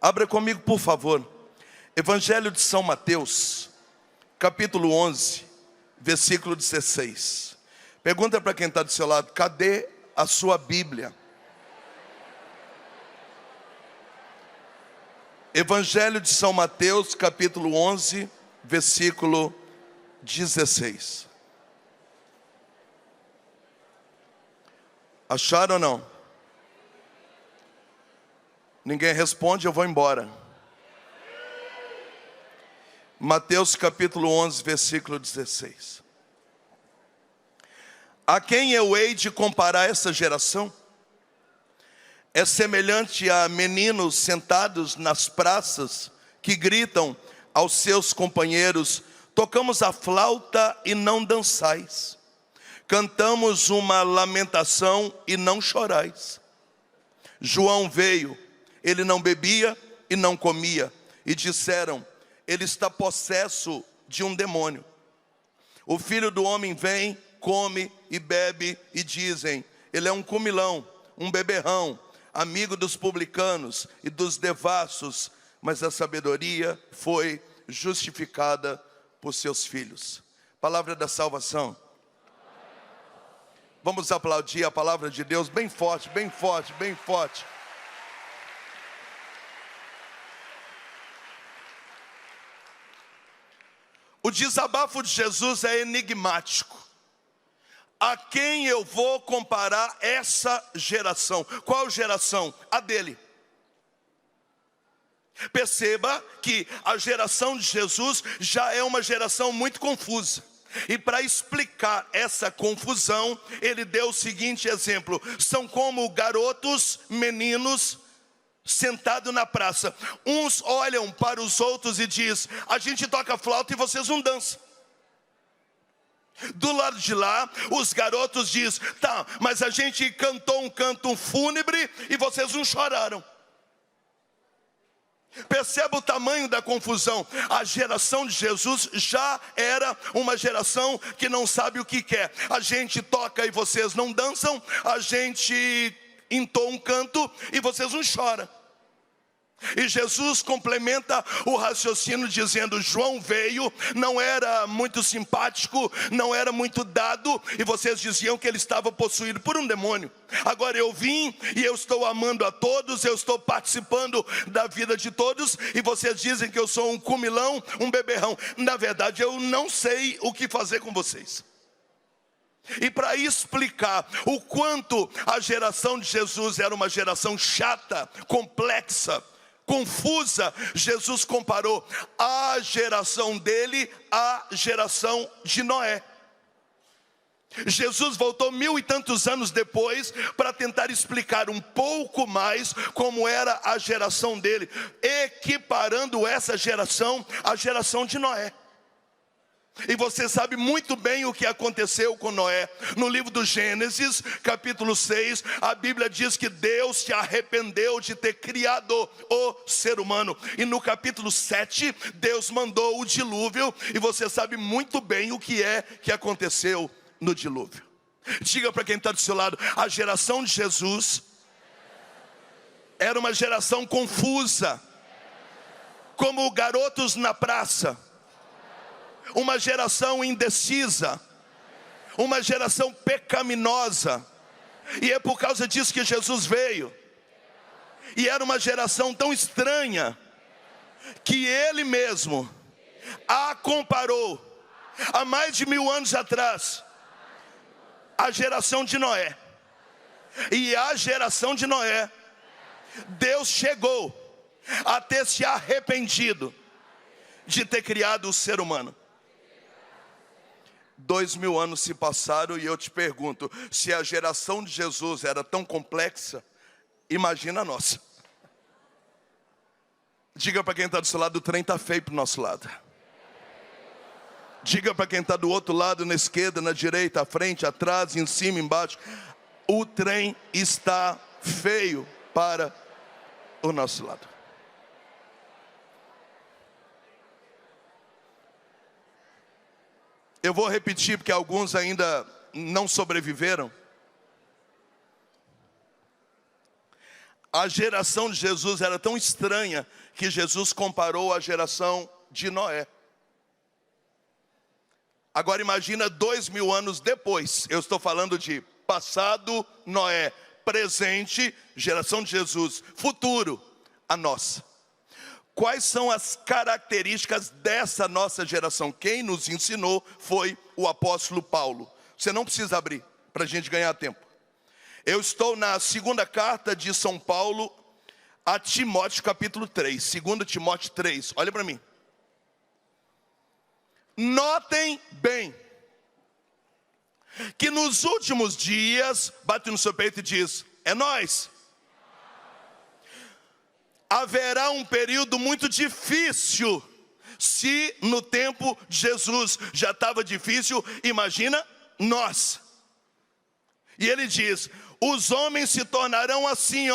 Abra comigo, por favor, Evangelho de São Mateus, capítulo 11, versículo 16. Pergunta para quem está do seu lado: cadê a sua Bíblia? Evangelho de São Mateus, capítulo 11, versículo 16. Acharam ou não? Ninguém responde, eu vou embora. Mateus capítulo 11, versículo 16. A quem eu hei de comparar essa geração? É semelhante a meninos sentados nas praças que gritam aos seus companheiros: tocamos a flauta e não dançais, cantamos uma lamentação e não chorais. João veio, ele não bebia e não comia, e disseram: ele está possesso de um demônio. O Filho do Homem vem, come e bebe, e dizem: ele é um comilão, um beberrão, amigo dos publicanos e dos devassos. Mas a sabedoria foi justificada por seus filhos. Palavra da salvação. Vamos aplaudir a palavra de Deus bem forte, bem forte, bem forte. O desabafo de Jesus é enigmático. A quem eu vou comparar essa geração? Qual geração? A dele. Perceba que a geração de Jesus já é uma geração muito confusa. E para explicar essa confusão, ele deu o seguinte exemplo: são como garotos, meninos, sentados na praça. Uns olham para os outros e diz: a gente toca flauta e vocês não dançam. Do lado de lá, os garotos dizem: tá, mas a gente cantou um canto fúnebre e vocês não choraram. Perceba o tamanho da confusão. A geração de Jesus já era uma geração que não sabe o que quer. A gente toca e vocês não dançam. A gente entoa um canto e vocês não choram. E Jesus complementa o raciocínio dizendo: João veio, não era muito simpático, não era muito dado, e vocês diziam que ele estava possuído por um demônio. Agora eu vim e eu estou amando a todos, eu estou participando da vida de todos, e vocês dizem que eu sou um comilão, um beberrão. Na verdade eu não sei o que fazer com vocês. E para explicar o quanto a geração de Jesus era uma geração chata, complexa, confusa, Jesus comparou a geração dele à geração de Noé. Jesus voltou 1000 e tantos anos depois para tentar explicar um pouco mais como era a geração dele, equiparando essa geração à geração de Noé. E você sabe muito bem o que aconteceu com Noé. No livro do Gênesis, capítulo 6, a Bíblia diz que Deus se arrependeu de ter criado o ser humano. E no capítulo 7, Deus mandou o dilúvio. E você sabe muito bem o que é que aconteceu no dilúvio. Diga para quem está do seu lado: a geração de Jesus era uma geração confusa, como garotos na praça. Uma geração indecisa, uma geração pecaminosa. E é por causa disso que Jesus veio. E era uma geração tão estranha que ele mesmo a comparou há mais de 1000 anos atrás à geração de Noé. E a geração de Noé, Deus chegou a ter se arrependido de ter criado o ser humano. 2000 anos se passaram e eu te pergunto: se a geração de Jesus era tão complexa, imagina a nossa. Diga para quem está do seu lado: o trem está feio para o nosso lado. Diga para quem está do outro lado, na esquerda, na direita, à frente, atrás, em cima, embaixo: o trem está feio para o nosso lado. Eu vou repetir porque alguns ainda não sobreviveram. A geração de Jesus era tão estranha que Jesus comparou a geração de Noé. Agora imagina 2000 anos depois. Eu estou falando de passado, Noé, presente, geração de Jesus, futuro, a nossa. Quais são as características dessa nossa geração? Quem nos ensinou foi o apóstolo Paulo. Você não precisa abrir para a gente ganhar tempo. Eu estou na segunda carta de São Paulo a Timóteo, capítulo 3. 2 Timóteo 3, olha para mim. Notem bem que nos últimos dias, bate no seu peito e diz, é nós. Haverá um período muito difícil. Se no tempo de Jesus já estava difícil, imagina nós. E ele diz, os homens se tornarão assim,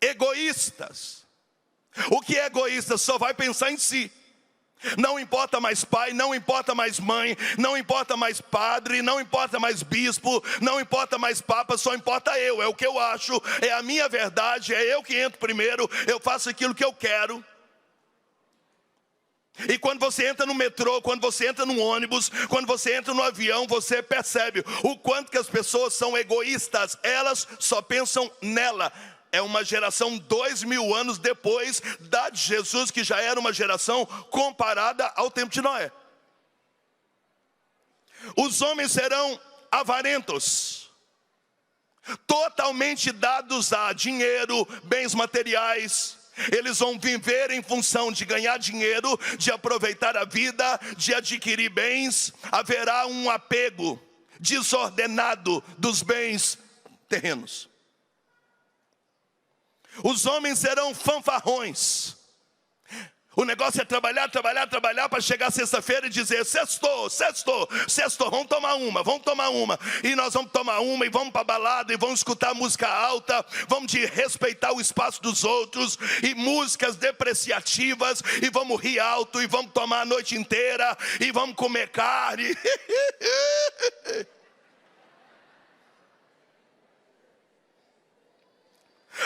egoístas. O que é egoísta? Só vai pensar em si. Não importa mais pai, não importa mais mãe, não importa mais padre, não importa mais bispo, não importa mais papa, só importa eu. É o que eu acho, é a minha verdade, é eu que entro primeiro, eu faço aquilo que eu quero. E quando você entra no metrô, quando você entra no ônibus, quando você entra no avião, você percebe o quanto que as pessoas são egoístas. Elas só pensam nela. É uma geração 2000 anos depois da de Jesus, que já era uma geração comparada ao tempo de Noé. Os homens serão avarentos, totalmente dados a dinheiro, bens materiais. Eles vão viver em função de ganhar dinheiro, de aproveitar a vida, de adquirir bens. Haverá um apego desordenado dos bens terrenos. Os homens serão fanfarrões. O negócio é trabalhar para chegar sexta-feira e dizer, sextou, vamos tomar uma. E nós vamos tomar uma e vamos para a balada e vamos escutar música alta, vamos respeitar o espaço dos outros, e músicas depreciativas, e vamos rir alto, e vamos tomar a noite inteira, e vamos comer carne.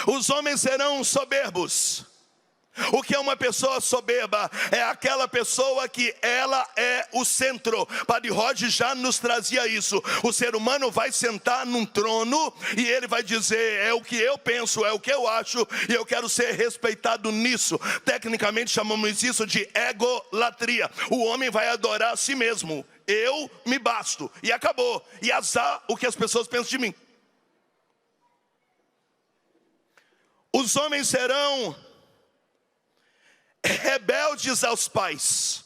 Os homens serão soberbos. O que é uma pessoa soberba? É aquela pessoa que ela é o centro. Padre Roger já nos trazia isso. O ser humano vai sentar num trono e ele vai dizer, é o que eu penso, é o que eu acho, e eu quero ser respeitado nisso. Tecnicamente chamamos isso de egolatria. O homem vai adorar a si mesmo. Eu me basto, e acabou. E azar o que as pessoas pensam de mim. Os homens serão rebeldes aos pais,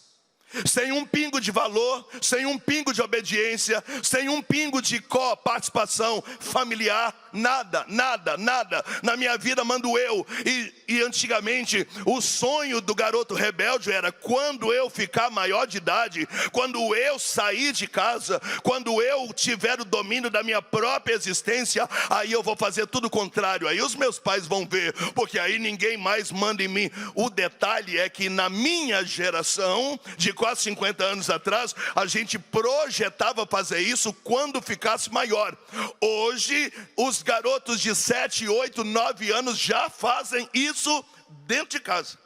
sem um pingo de valor, sem um pingo de obediência, sem um pingo de coparticipação familiar, nada. Na minha vida mando eu. E antigamente o sonho do garoto rebelde era, quando eu ficar maior de idade, quando eu sair de casa, quando eu tiver o domínio da minha própria existência, aí eu vou fazer tudo o contrário, aí os meus pais vão ver, porque aí ninguém mais manda em mim. O detalhe é que na minha geração, de quase 50 anos atrás, a gente projetava fazer isso quando ficasse maior. Hoje, os garotos de 7, 8, 9 anos já fazem isso dentro de casa.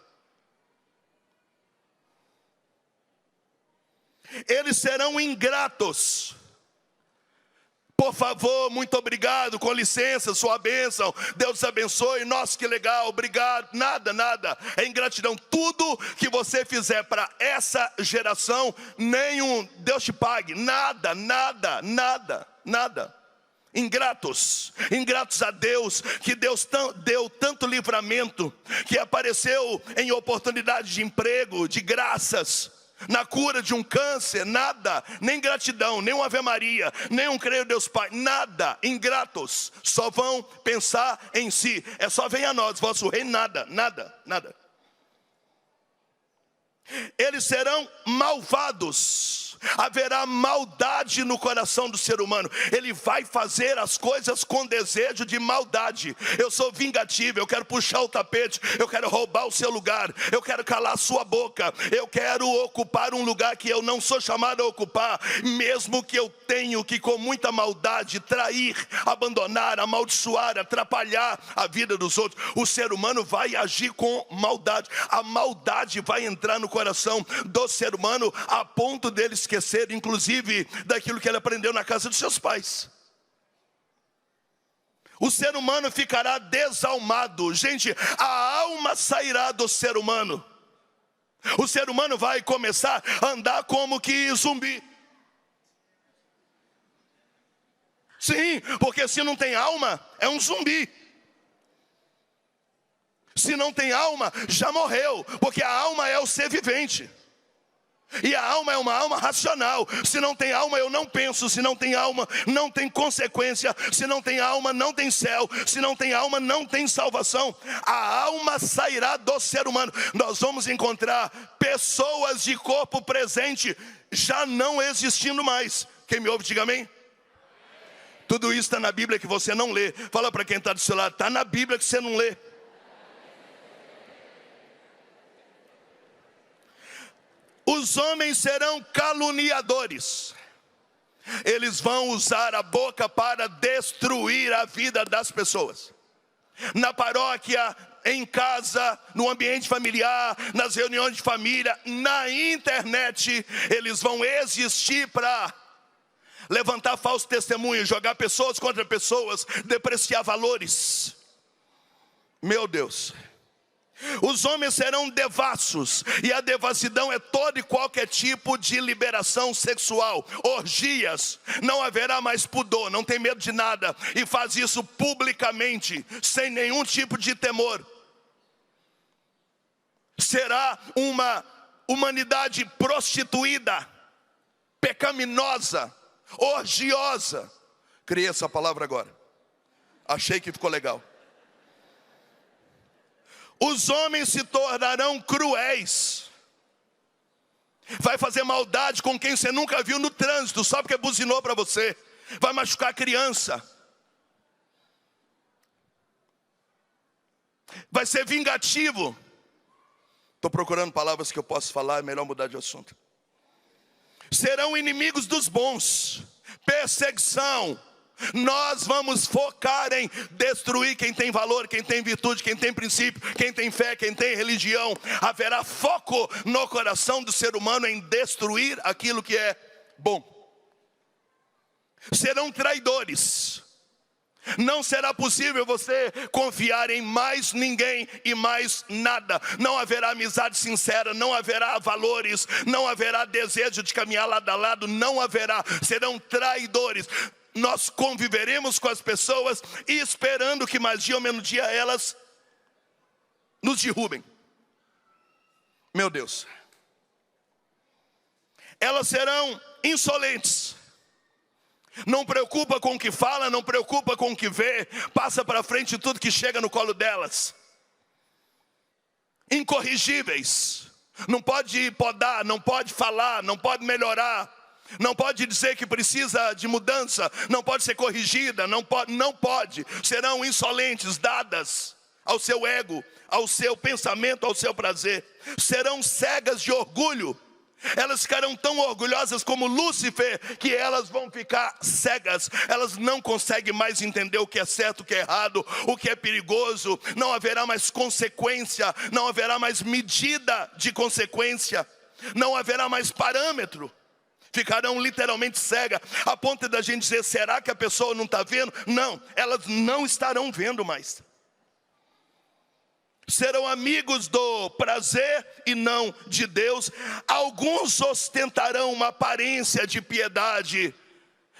Eles serão ingratos. Por favor, muito obrigado, com licença, sua bênção, Deus abençoe, nossa, que legal, obrigado, nada, é ingratidão. Tudo que você fizer para essa geração, nenhum, Deus te pague, nada. Ingratos a Deus, que Deus deu tanto livramento, que apareceu em oportunidade de emprego, de graças, na cura de um câncer, nada, nem gratidão, nem uma Ave Maria, nem um creio Deus Pai, nada. Ingratos, só vão pensar em si. É só venha a nós, vosso reino, nada. eles serão malvados. Haverá maldade no coração do ser humano. Ele vai fazer as coisas com desejo de maldade. Eu sou vingativo, eu quero puxar o tapete, eu quero roubar o seu lugar, eu quero calar a sua boca, eu quero ocupar um lugar que eu não sou chamado a ocupar, mesmo que eu tenho que com muita maldade trair, abandonar, amaldiçoar, atrapalhar a vida dos outros. O ser humano vai agir com maldade. A maldade vai entrar no coração do ser humano a ponto dele esquecer, inclusive, daquilo que ele aprendeu na casa dos seus pais. O ser humano ficará desalmado. Gente, a alma sairá do ser humano. O ser humano vai começar a andar como que zumbi. Sim, porque se não tem alma, é um zumbi. Se não tem alma, já morreu, porque a alma é o ser vivente. E a alma é uma alma racional. Se não tem alma, eu não penso. Se não tem alma, não tem consequência. Se não tem alma, não tem céu. Se não tem alma, não tem salvação. A alma sairá do ser humano. Nós vamos encontrar pessoas de corpo presente já não existindo mais. Quem me ouve, diga amém. Tudo isso está na Bíblia que você não lê. Fala para quem está do seu lado, está na Bíblia que você não lê. Os homens serão caluniadores. Eles vão usar a boca para destruir a vida das pessoas. Na paróquia, em casa, no ambiente familiar, nas reuniões de família, na internet, eles vão existir para levantar falso testemunho, jogar pessoas contra pessoas, depreciar valores. Meu Deus. Os homens serão devassos, e a devassidão é todo e qualquer tipo de liberação sexual, orgias. Não haverá mais pudor, não tem medo de nada, e faz isso publicamente, sem nenhum tipo de temor. Será uma humanidade prostituída, pecaminosa, orgiosa. Criei essa palavra agora, achei que ficou legal. Os homens se tornarão cruéis. Vai fazer maldade com quem você nunca viu no trânsito, só porque buzinou para você. Vai machucar a criança. Vai ser vingativo. Estou procurando palavras que eu posso falar, é melhor mudar de assunto. Serão inimigos dos bons. Perseguição. Nós vamos focar em destruir quem tem valor, quem tem virtude, quem tem princípio, quem tem fé, quem tem religião. Haverá foco no coração do ser humano em destruir aquilo que é bom. Serão traidores. Não será possível você confiar em mais ninguém e mais nada. Não haverá amizade sincera, não haverá valores, não haverá desejo de caminhar lado a lado, não haverá. Serão traidores. Nós conviveremos com as pessoas esperando que mais dia ou menos dia elas nos derrubem. Meu Deus. Elas serão insolentes. Não preocupa com o que fala, não preocupa com o que vê. Passa para frente tudo que chega no colo delas. Incorrigíveis. Não pode podar, não pode falar, não pode melhorar. Não pode dizer que precisa de mudança, não pode ser corrigida, não pode. Serão insolentes, dadas ao seu ego, ao seu pensamento, ao seu prazer. Serão cegas de orgulho. Elas ficarão tão orgulhosas como Lúcifer, que elas vão ficar cegas. Elas não conseguem mais entender o que é certo, o que é errado, o que é perigoso. Não haverá mais consequência, não haverá mais medida de consequência, não haverá mais parâmetro. Ficarão literalmente cegas, a ponto da gente dizer, será que a pessoa não está vendo? Não, elas não estarão vendo mais. Serão amigos do prazer e não de Deus. Alguns ostentarão uma aparência de piedade,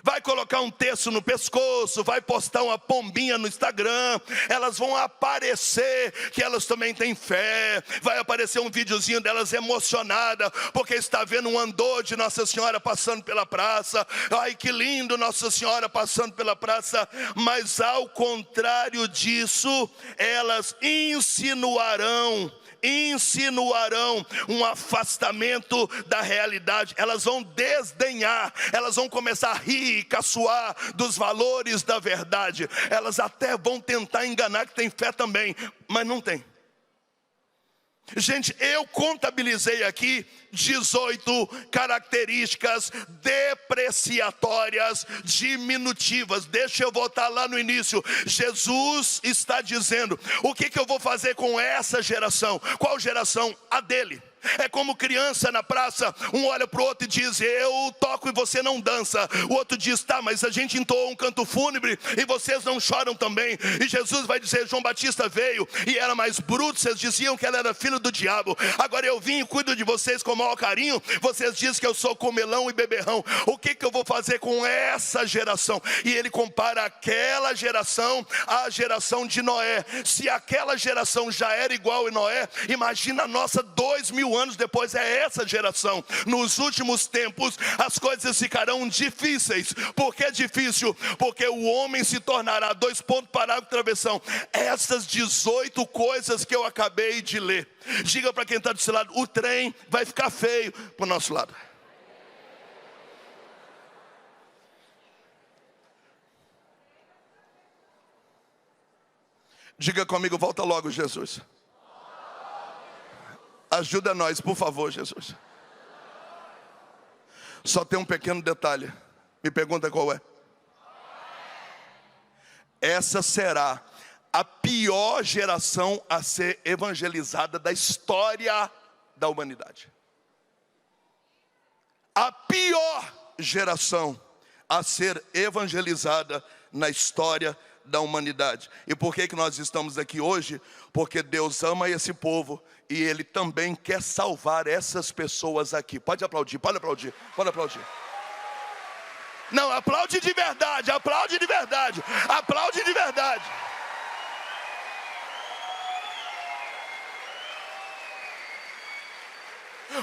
vai colocar um texto no pescoço, vai postar uma pombinha no Instagram, elas vão aparecer que elas também têm fé, vai aparecer um videozinho delas emocionada, porque está vendo um andor de Nossa Senhora passando pela praça, ai que lindo Nossa Senhora passando pela praça, mas ao contrário disso, elas insinuarão um afastamento da realidade. Elas vão desdenhar, elas vão começar a rir e caçoar dos valores da verdade. Elas até vão tentar enganar que tem fé também, mas não tem. Gente, eu contabilizei aqui 18 características depreciatórias, diminutivas. Deixa eu voltar lá no início. Jesus está dizendo: o que eu vou fazer com essa geração? Qual geração? A dele. É como criança na praça, um olha para o outro e diz: eu toco e você não dança. O outro diz: tá, mas a gente entoou um canto fúnebre e vocês não choram também. E Jesus vai dizer: João Batista veio e era mais bruto, vocês diziam que ela era filho do diabo. Agora eu vim e cuido de vocês com o maior carinho, vocês dizem que eu sou comelão e beberrão. O que eu vou fazer com essa geração? E ele compara aquela geração à geração de Noé. Se aquela geração já era igual a Noé, imagina a nossa 2000 anos depois. É essa geração. Nos últimos tempos as coisas ficarão difíceis. Por que difícil? Porque o homem se tornará, parágrafo, travessão, essas 18 coisas que eu acabei de ler. Diga para quem está do seu lado: o trem vai ficar feio para o nosso lado. Diga comigo: volta logo, Jesus. Ajuda nós, por favor, Jesus. Só tem um pequeno detalhe. Me pergunta qual é. Essa será a pior geração a ser evangelizada da história da humanidade. A pior geração a ser evangelizada na história da humanidade. E por que nós estamos aqui hoje? Porque Deus ama esse povo e Ele também quer salvar essas pessoas aqui. Pode aplaudir, pode aplaudir, pode aplaudir. Não, aplaude de verdade, aplaude de verdade, aplaude de verdade.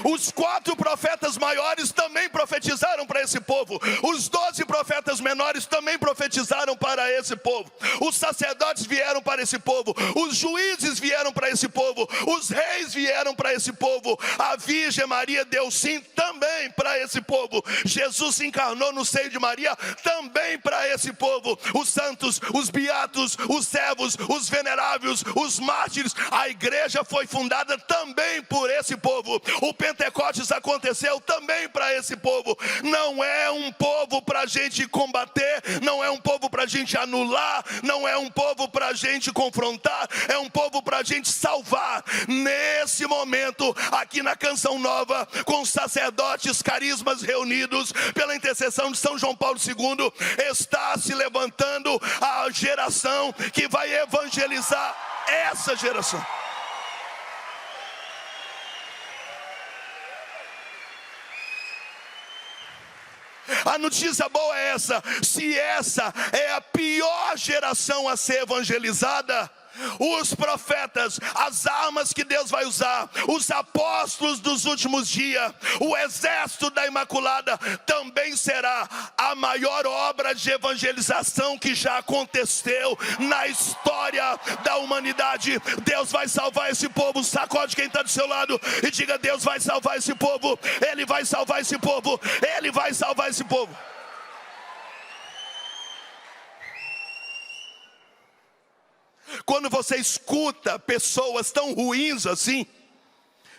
Os 4 profetas maiores também profetizaram para esse povo. Os 12 profetas menores também profetizaram para esse povo. Os sacerdotes vieram para esse povo. Os juízes vieram para esse povo. Os reis vieram para esse povo. A Virgem Maria deu sim também para esse povo. Jesus se encarnou no seio de Maria também para esse povo. Os santos, os beatos, os servos, os veneráveis, os mártires. A igreja foi fundada também por esse povo. O Pentecostes aconteceu também para esse povo. Não é um povo para a gente combater, não é um povo para a gente anular, não é um povo para a gente confrontar, é um povo para a gente salvar. Nesse momento, aqui na Canção Nova, com sacerdotes, carismas reunidos, pela intercessão de São João Paulo II, está se levantando a geração que vai evangelizar essa geração. A notícia boa é essa: se essa é a pior geração a ser evangelizada, os profetas, as armas que Deus vai usar, os apóstolos dos últimos dias, o exército da Imaculada, também será a maior obra de evangelização que já aconteceu na história da humanidade. Deus vai salvar esse povo. Sacode quem está do seu lado e diga: Deus vai salvar esse povo, Ele vai salvar esse povo, Ele vai salvar esse povo. Quando você escuta pessoas tão ruins assim,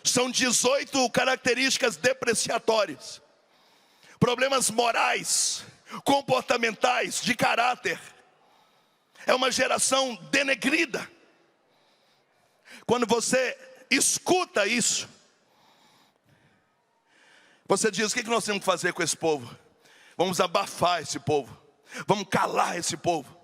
são 18 características depreciatórias, problemas morais, comportamentais, de caráter. É uma geração denegrida. Quando você escuta isso, você diz: o que nós temos que fazer com esse povo? Vamos abafar esse povo, vamos calar esse povo,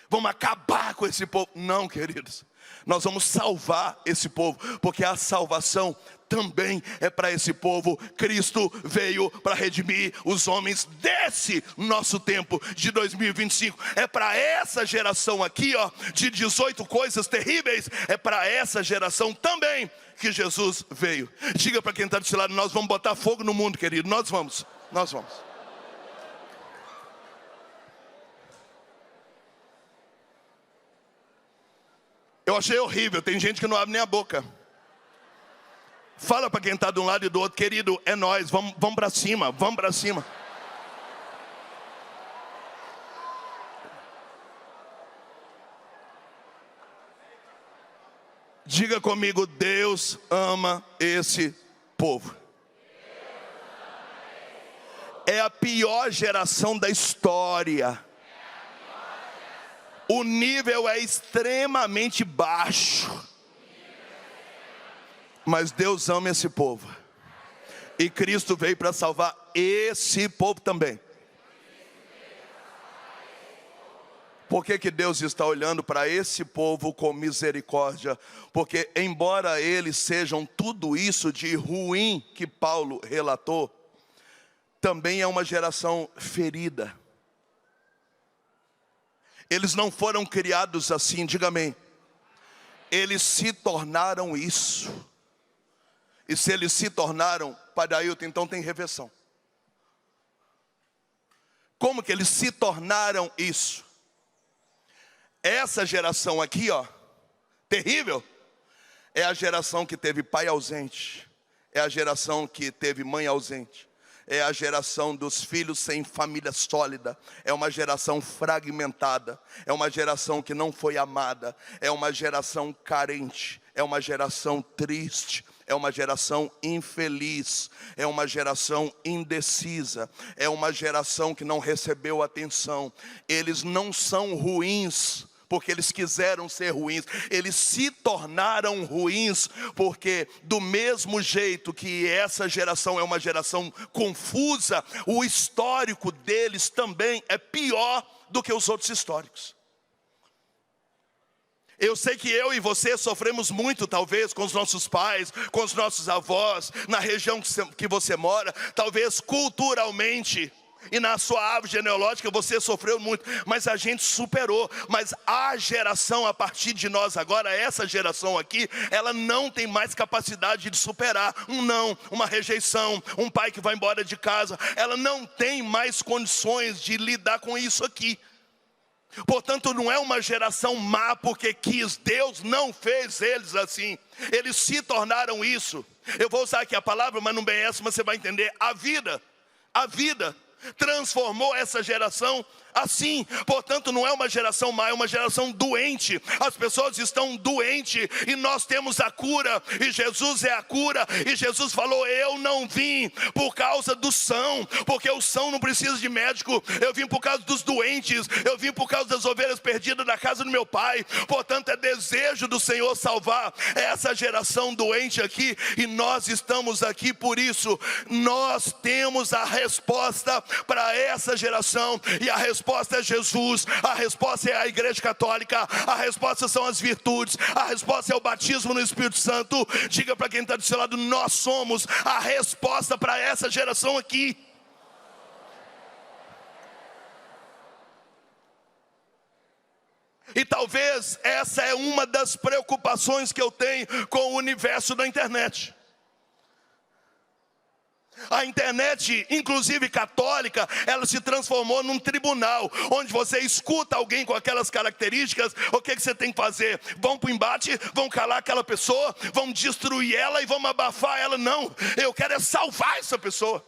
vamos acabar com esse povo. Não, queridos, Nós vamos salvar esse povo, porque a salvação também é para esse povo. Cristo veio para redimir os homens desse nosso tempo de 2025. É para essa geração aqui, ó, de 18 coisas terríveis. É para essa geração também que Jesus veio. Diga para quem está do seu lado: nós vamos botar fogo no mundo, querido. Nós vamos. Eu achei horrível, tem gente que não abre nem a boca. Fala para quem está de um lado e do outro: querido, é nós, vamos para cima, vamos para cima. Diga comigo: Deus ama esse povo. É a pior geração da história. O nível é extremamente baixo. Mas Deus ama esse povo. E Cristo veio para salvar esse povo também. Por que Deus está olhando para esse povo com misericórdia? Porque embora eles sejam tudo isso de ruim que Paulo relatou, também é uma geração ferida. Eles não foram criados assim, diga amém. Eles se tornaram isso. E se eles se tornaram, Padre Ailton, então tem reversão. Como que eles se tornaram isso? Essa geração aqui, ó, terrível, é a geração que teve pai ausente. É a geração que teve mãe ausente. É a geração dos filhos sem família sólida. É uma geração fragmentada. É uma geração que não foi amada. É uma geração carente. É uma geração triste. É uma geração infeliz. É uma geração indecisa. É uma geração que não recebeu atenção. Eles não são ruins porque eles quiseram ser ruins. Eles se tornaram ruins porque, do mesmo jeito que essa geração é uma geração confusa, o histórico deles também é pior do que os outros históricos. Eu sei que eu e você sofremos muito, talvez, com os nossos pais, com os nossos avós, na região que você mora, talvez culturalmente. E na sua árvore genealógica você sofreu muito, mas a gente superou. Mas a geração a partir de nós agora, essa geração aqui, ela não tem mais capacidade de superar um não, uma rejeição, um pai que vai embora de casa. Ela não tem mais condições de lidar com isso aqui. Portanto, não é uma geração má porque quis. Deus não fez eles assim. Eles se tornaram isso. Eu vou usar aqui a palavra, mas não bem essa, mas você vai entender. A vida transformou essa geração assim. Portanto, não é uma geração má, é uma geração doente. As pessoas estão doentes e nós temos a cura, e Jesus é a cura. E Jesus falou: eu não vim por causa do são, porque o são não precisa de médico. Eu vim por causa dos doentes, eu vim por causa das ovelhas perdidas da casa do meu pai. Portanto, é desejo do Senhor salvar essa geração doente aqui, e nós estamos aqui por isso. Nós temos a resposta para essa geração, e a resposta é Jesus, a resposta é a Igreja Católica, a resposta são as virtudes, a resposta é o batismo no Espírito Santo. Diga para quem está do seu lado: nós somos a resposta para essa geração aqui. E talvez essa é uma das preocupações que eu tenho com o universo da internet. A internet, inclusive católica, ela se transformou num tribunal, onde você escuta alguém com aquelas características, o que você tem que fazer? Vão para o embate, vão calar aquela pessoa, vão destruir ela e vão abafar ela? Não, eu quero é salvar essa pessoa.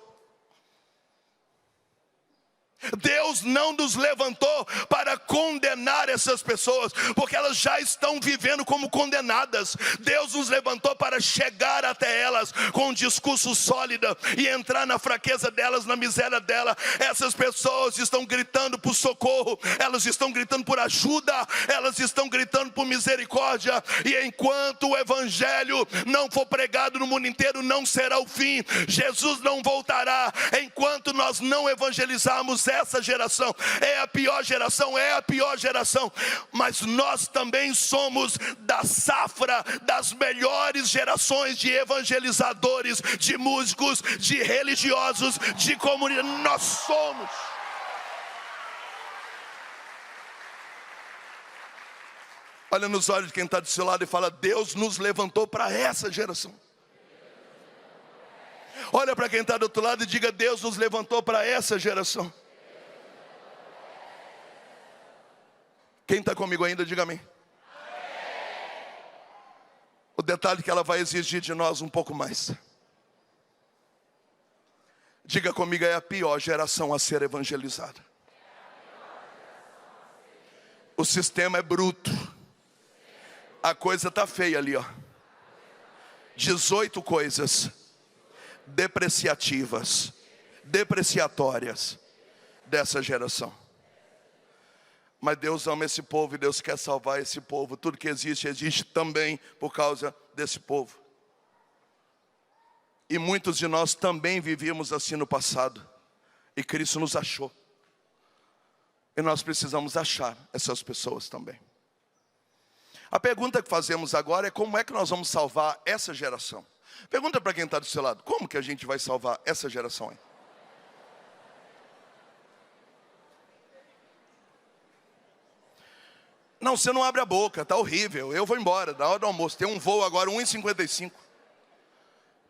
Deus não nos levantou para condenar essas pessoas, porque elas já estão vivendo como condenadas. Deus nos levantou para chegar até elas com um discurso sólido e entrar na fraqueza delas, na miséria dela. Essas pessoas estão gritando por socorro, elas estão gritando por ajuda, elas estão gritando por misericórdia. E enquanto o evangelho não for pregado no mundo inteiro, não será o fim. Jesus não voltará enquanto nós não evangelizarmos essa geração é a pior geração, é a pior geração. Mas nós também somos da safra das melhores gerações de evangelizadores, de músicos, de religiosos, de comunidade. Nós somos. Olha nos olhos de quem está do seu lado e fala: Deus nos levantou para essa geração. Olha para quem está do outro lado e diga: Deus nos levantou para essa geração. Quem está comigo ainda, diga amém. O detalhe é que ela vai exigir de nós um pouco mais. Diga comigo: é a pior geração a ser evangelizada. O sistema é bruto. A coisa está feia ali, ó. 18 coisas depreciativas, depreciatórias dessa geração. Mas Deus ama esse povo e Deus quer salvar esse povo. Tudo que existe, existe também por causa desse povo. E muitos de nós também vivíamos assim no passado. E Cristo nos achou. E nós precisamos achar essas pessoas também. A pergunta que fazemos agora é: como é que nós vamos salvar essa geração? Pergunta para quem está do seu lado: como que a gente vai salvar essa geração aí? Não, você não abre a boca, está horrível, eu vou embora, da hora do almoço. Tem um voo agora, 1h55.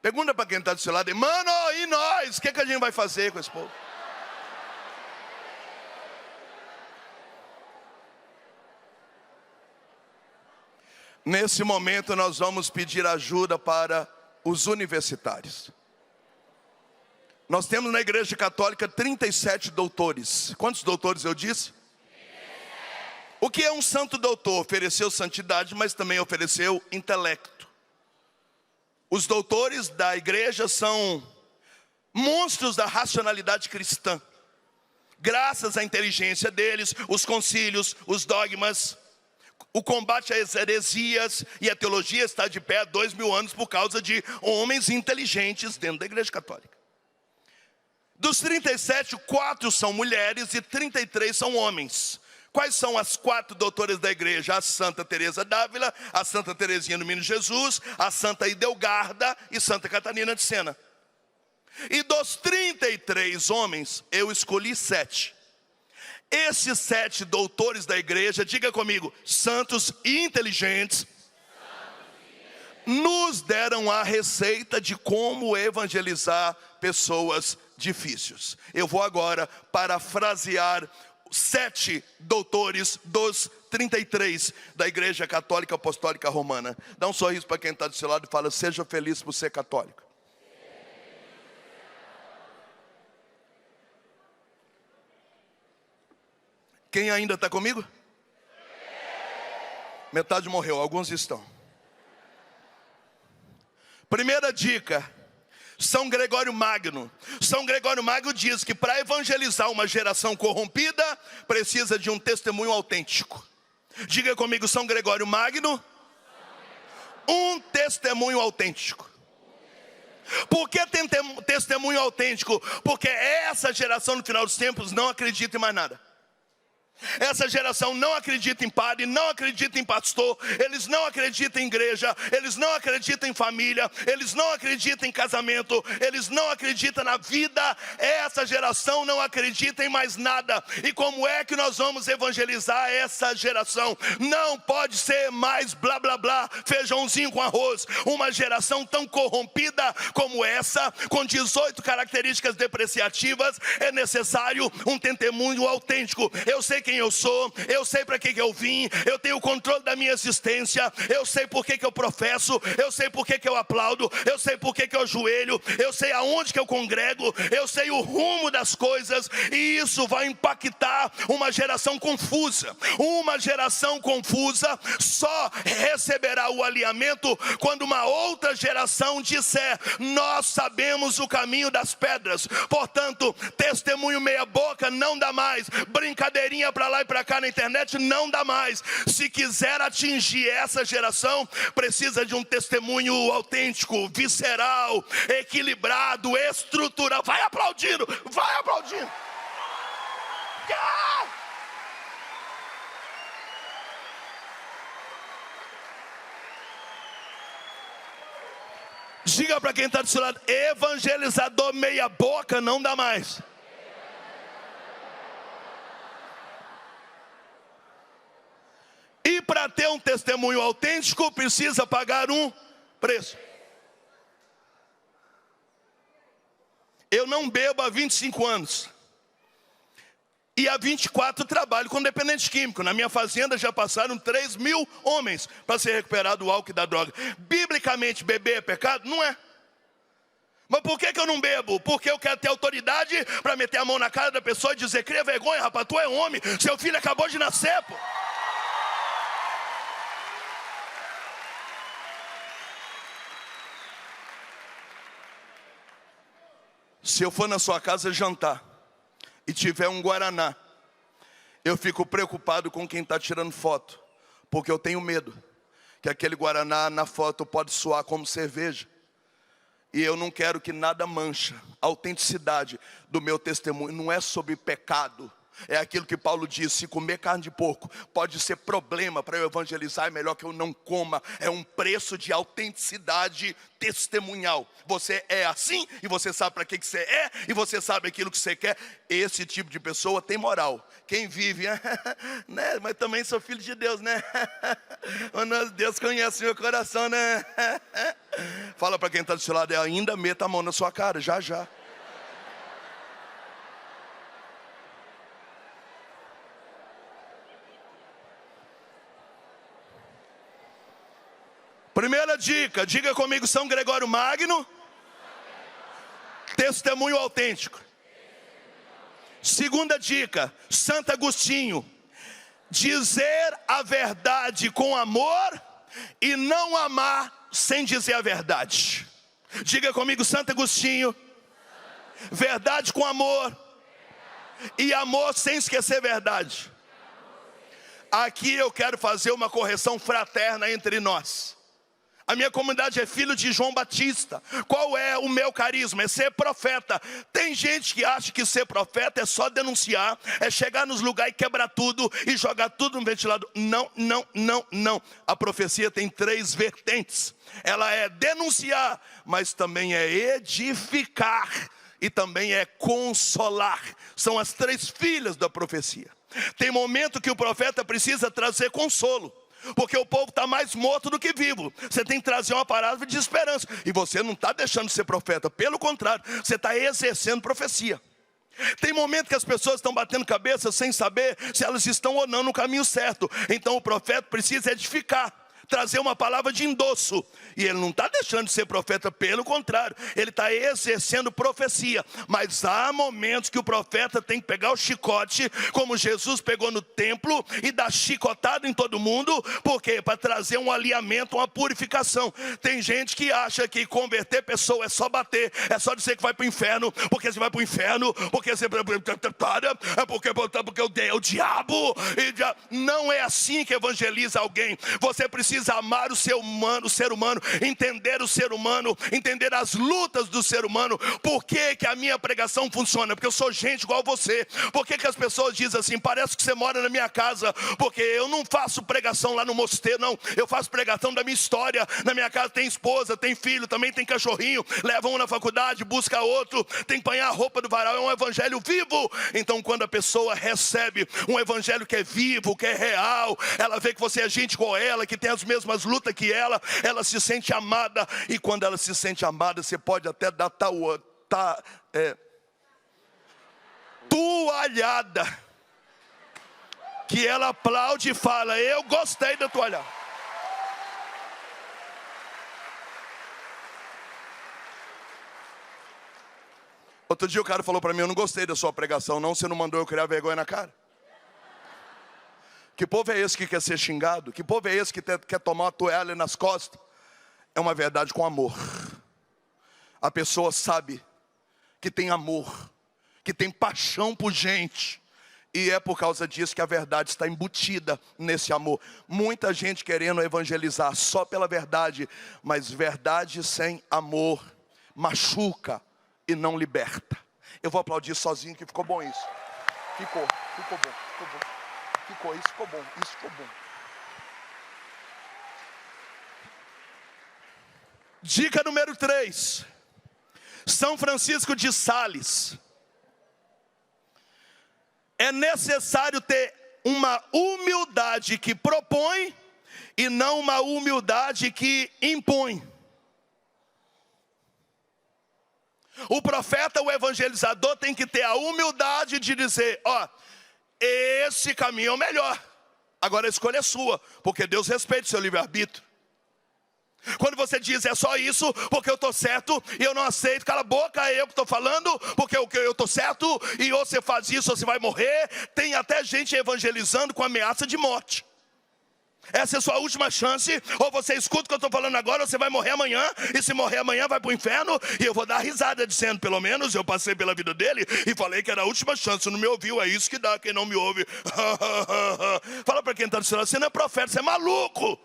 Pergunta para quem está do seu lado: mano, e nós? O que a gente vai fazer com esse povo? Nesse momento nós vamos pedir ajuda para os universitários. Nós temos na Igreja Católica 37 doutores. Quantos doutores eu disse? 37. O que é um santo doutor? Ofereceu santidade, mas também ofereceu intelecto. Os doutores da igreja são monstros da racionalidade cristã. Graças à inteligência deles, os concílios, os dogmas, o combate às heresias, e a teologia está de pé há 2000 anos por causa de homens inteligentes dentro da Igreja Católica. Dos 37, 4 são mulheres e 33 são homens. Quais são as 4 doutoras da igreja? A Santa Teresa d'Ávila, a Santa Teresinha do Menino Jesus, a Santa Idelgarda e Santa Catarina de Sena. E dos 33 homens, eu escolhi 7. Esses 7 doutores da igreja, diga comigo, santos e inteligentes, nos deram a receita de como evangelizar pessoas difíceis. Eu vou agora parafrasear 7 doutores dos 33 da Igreja Católica Apostólica Romana. Dá um sorriso para quem está do seu lado e fala: seja feliz por ser católico. Quem ainda está comigo? Metade morreu, alguns estão. Primeira dica: São Gregório Magno. São Gregório Magno diz que para evangelizar uma geração corrompida, precisa de um testemunho autêntico. Diga comigo: São Gregório Magno, um testemunho autêntico. Por que tem testemunho autêntico? Porque essa geração no final dos tempos não acredita em mais nada. Essa geração não acredita em padre, não acredita em pastor, eles não acreditam em igreja, eles não acreditam em família, eles não acreditam em casamento, eles não acreditam na vida. Essa geração não acredita em mais nada. E como é que nós vamos evangelizar essa geração? Não pode ser mais blá blá blá, feijãozinho com arroz. Uma geração tão corrompida como essa, com 18 características depreciativas, é necessário um testemunho autêntico. Eu sei quem eu sou, eu sei para que eu vim, eu tenho o controle da minha existência, eu sei por que eu professo, eu sei por que eu aplaudo, eu sei por que eu ajoelho, eu sei aonde que eu congrego, eu sei o rumo das coisas. E isso vai impactar uma geração confusa. Uma geração confusa só receberá o alinhamento quando uma outra geração disser: nós sabemos o caminho das pedras. Portanto, testemunho meia boca não dá mais, brincadeirinha para lá e para cá na internet não dá mais. Se quiser atingir essa geração, precisa de um testemunho autêntico, visceral, equilibrado, estrutural. Vai aplaudindo, vai aplaudindo. Diga para quem está do seu lado: evangelizador meia boca não dá mais. E para ter um testemunho autêntico, precisa pagar um preço. Eu não bebo há 25 anos. E há 24 trabalho com dependente químico. Na minha fazenda já passaram 3.000 homens para ser recuperado do álcool e da droga. Biblicamente, beber é pecado? Não é. Mas por que eu não bebo? Porque eu quero ter autoridade para meter a mão na cara da pessoa e dizer: cria vergonha, rapaz, tu é homem, seu filho acabou de nascer, pô. Se eu for na sua casa jantar e tiver um guaraná, eu fico preocupado com quem está tirando foto, porque eu tenho medo que aquele guaraná na foto pode soar como cerveja. E eu não quero que nada manche a autenticidade do meu testemunho. Não é sobre pecado. É aquilo que Paulo diz: se comer carne de porco pode ser problema para eu evangelizar, é melhor que eu não coma. É um preço de autenticidade testemunhal. Você é assim, e você sabe para que você é, e você sabe aquilo que você quer. Esse tipo de pessoa tem moral. Quem vive, né? Mas também sou filho de Deus, né? Deus conhece meu coração, né? Fala para quem está do seu lado: ainda meta a mão na sua cara, já já. Primeira dica, diga comigo: São Gregório Magno, testemunho autêntico. Segunda dica, Santo Agostinho, dizer a verdade com amor e não amar sem dizer a verdade. Diga comigo: Santo Agostinho, verdade com amor e amor sem esquecer verdade. Aqui eu quero fazer uma correção fraterna entre nós. A minha comunidade é filho de João Batista. Qual é o meu carisma? É ser profeta. Tem gente que acha que ser profeta é só denunciar, é chegar nos lugares e quebrar tudo e jogar tudo no ventilador. Não, não, não, não. A profecia tem 3 vertentes. Ela é denunciar, mas também é edificar e também é consolar. São as 3 filhas da profecia. Tem momento que o profeta precisa trazer consolo, porque o povo está mais morto do que vivo. Você tem que trazer uma palavra de esperança. E você não está deixando de ser profeta. Pelo contrário, você está exercendo profecia. Tem momento que as pessoas estão batendo cabeça sem saber se elas estão ou não no caminho certo. Então o profeta precisa edificar, trazer uma palavra de endosso. E ele não está deixando de ser profeta, pelo contrário, ele está exercendo profecia. Mas há momentos que o profeta tem que pegar o chicote, como Jesus pegou no templo, e dar chicotada em todo mundo. Por quê? Para trazer um alinhamento, uma purificação. Tem gente que acha que converter pessoa é só bater, é só dizer que vai para o inferno, porque você vai para o inferno, porque você porque é o diabo. Não é assim que evangeliza alguém. Você precisa amar o ser humano, entender o ser humano, entender as lutas do ser humano. Por que que a minha pregação funciona? Porque eu sou gente igual você. Por que que as pessoas dizem assim: parece que você mora na minha casa? Porque eu não faço pregação lá no mosteiro, não. Eu faço pregação da minha história. Na minha casa tem esposa, tem filho, também tem cachorrinho. Leva um na faculdade, busca outro, tem que apanhar a roupa do varal. É um evangelho vivo. Então quando a pessoa recebe um evangelho que é vivo, que é real, ela vê que você é gente igual ela, que tem as mesmas lutas que ela se sente amada. E quando ela se sente amada, você pode até dar toalhada, que ela aplaude e fala: eu gostei da toalhada. Outro dia o cara falou para mim: eu não gostei da sua pregação não, você não mandou eu criar vergonha na cara. Que povo é esse que quer ser xingado? Que povo é esse que quer tomar uma toalha nas costas? É uma verdade com amor. A pessoa sabe que tem amor, que tem paixão por gente, e é por causa disso que a verdade está embutida nesse amor. Muita gente querendo evangelizar só pela verdade, mas verdade sem amor machuca e não liberta. Eu vou aplaudir sozinho, que ficou bom isso. Ficou bom. Isso ficou bom. Dica número 3. São Francisco de Sales. É necessário ter uma humildade que propõe e não uma humildade que impõe. O profeta, o evangelizador tem que ter a humildade de dizer, esse caminho é o melhor. Agora a escolha é sua, porque Deus respeita o seu livre-arbítrio. Quando você diz é só isso, porque eu estou certo e eu não aceito, cala a boca, é eu que estou falando, porque eu estou certo, e ou você faz isso ou você vai morrer. Tem até gente evangelizando com ameaça de morte. Essa é a sua última chance, ou você escuta o que eu estou falando agora, ou você vai morrer amanhã, e se morrer amanhã vai para o inferno, e eu vou dar risada dizendo, pelo menos eu passei pela vida dele, e falei que era a última chance, não me ouviu, é isso que dá, quem não me ouve. Fala para quem está do seu lado, você não é profeta, você é maluco.